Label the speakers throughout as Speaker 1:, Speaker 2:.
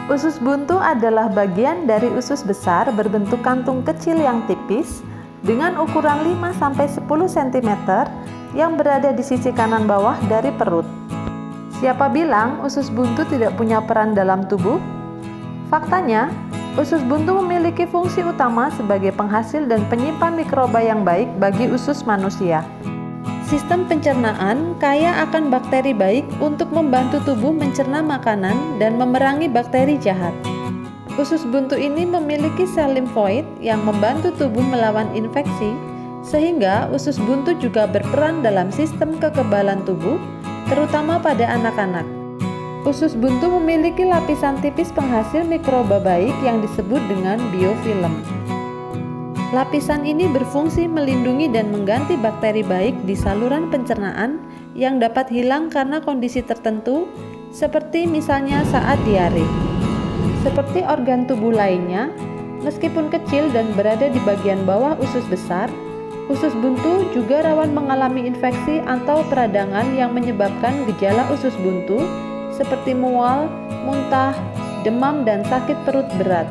Speaker 1: Usus buntu adalah bagian dari usus besar berbentuk kantung kecil yang tipis dengan ukuran 5-10 cm yang berada di sisi kanan bawah dari perut. Siapa bilang usus buntu tidak punya peran dalam tubuh? Faktanya, usus buntu memiliki fungsi utama sebagai penghasil dan penyimpan mikroba yang baik bagi usus manusia. Sistem pencernaan kaya akan bakteri baik untuk membantu tubuh mencerna makanan dan memerangi bakteri jahat. Usus buntu ini memiliki sel limfoid yang membantu tubuh melawan infeksi, sehingga usus buntu juga berperan dalam sistem kekebalan tubuh, terutama pada anak-anak. Usus buntu memiliki lapisan tipis penghasil mikroba baik yang disebut dengan biofilm. Lapisan ini berfungsi melindungi dan mengganti bakteri baik di saluran pencernaan yang dapat hilang karena kondisi tertentu, seperti misalnya saat diare. Seperti organ tubuh lainnya, meskipun kecil dan berada di bagian bawah usus besar, usus buntu juga rawan mengalami infeksi atau peradangan yang menyebabkan gejala usus buntu seperti mual, muntah, demam, dan sakit perut berat.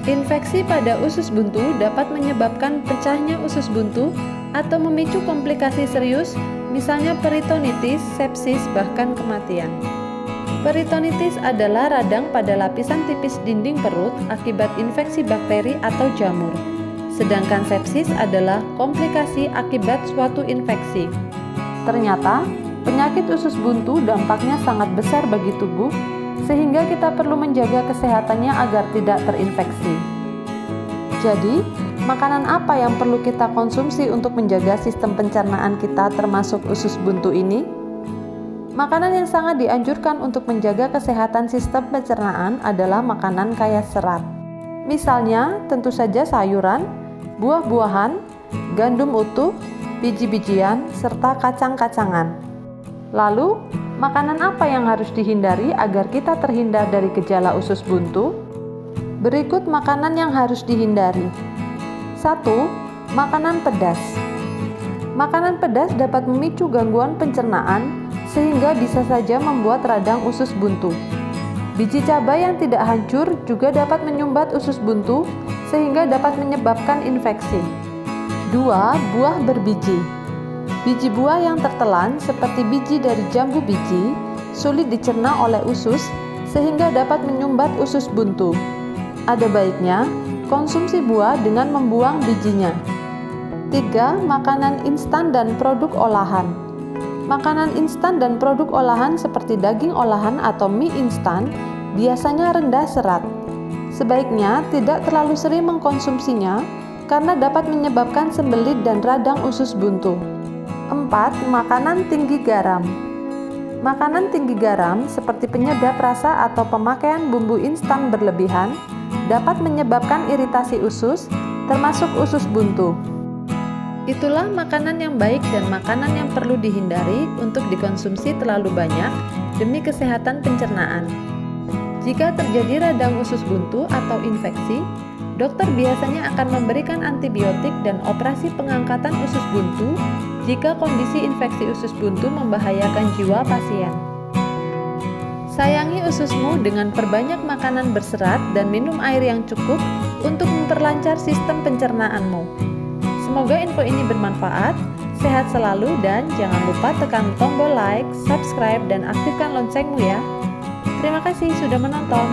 Speaker 1: Infeksi pada usus buntu dapat menyebabkan pecahnya usus buntu atau memicu komplikasi serius, misalnya peritonitis, sepsis, bahkan kematian. Peritonitis adalah radang pada lapisan tipis dinding perut akibat infeksi bakteri atau jamur. Sedangkan sepsis adalah komplikasi akibat suatu infeksi. Ternyata, penyakit usus buntu dampaknya sangat besar bagi tubuh, sehingga kita perlu menjaga kesehatannya agar tidak terinfeksi. Jadi, makanan apa yang perlu kita konsumsi untuk menjaga sistem pencernaan kita termasuk usus buntu ini? Makanan yang sangat dianjurkan untuk menjaga kesehatan sistem pencernaan adalah makanan kaya serat. Misalnya, tentu saja sayuran, buah-buahan, gandum utuh, biji-bijian, serta kacang-kacangan. Lalu, makanan apa yang harus dihindari agar kita terhindar dari gejala usus buntu? Berikut makanan yang harus dihindari. 1. Makanan pedas. Makanan pedas dapat memicu gangguan pencernaan sehingga bisa saja membuat radang usus buntu. Biji cabai yang tidak hancur juga dapat menyumbat usus buntu sehingga dapat menyebabkan infeksi. 2. Buah berbiji. Biji buah yang tertelan seperti biji dari jambu biji sulit dicerna oleh usus sehingga dapat menyumbat usus buntu. Ada baiknya konsumsi buah dengan membuang bijinya. 3. Makanan instan dan produk olahan. Makanan instan dan produk olahan seperti daging olahan atau mie instan biasanya rendah serat. Sebaiknya tidak terlalu sering mengkonsumsinya karena dapat menyebabkan sembelit dan radang usus buntu. 4. Makanan tinggi garam. Makanan tinggi garam seperti penyedap rasa atau pemakaian bumbu instan berlebihan dapat menyebabkan iritasi usus, termasuk usus buntu. Itulah makanan yang baik dan makanan yang perlu dihindari untuk dikonsumsi terlalu banyak demi kesehatan pencernaan. Jika terjadi radang usus buntu atau infeksi, dokter biasanya akan memberikan antibiotik dan operasi pengangkatan usus buntu jika kondisi infeksi usus buntu membahayakan jiwa pasien. Sayangi ususmu dengan perbanyak makanan berserat dan minum air yang cukup untuk memperlancar sistem pencernaanmu. Semoga info ini bermanfaat, sehat selalu, dan jangan lupa tekan tombol like, subscribe, dan aktifkan loncengmu ya. Terima kasih sudah menonton.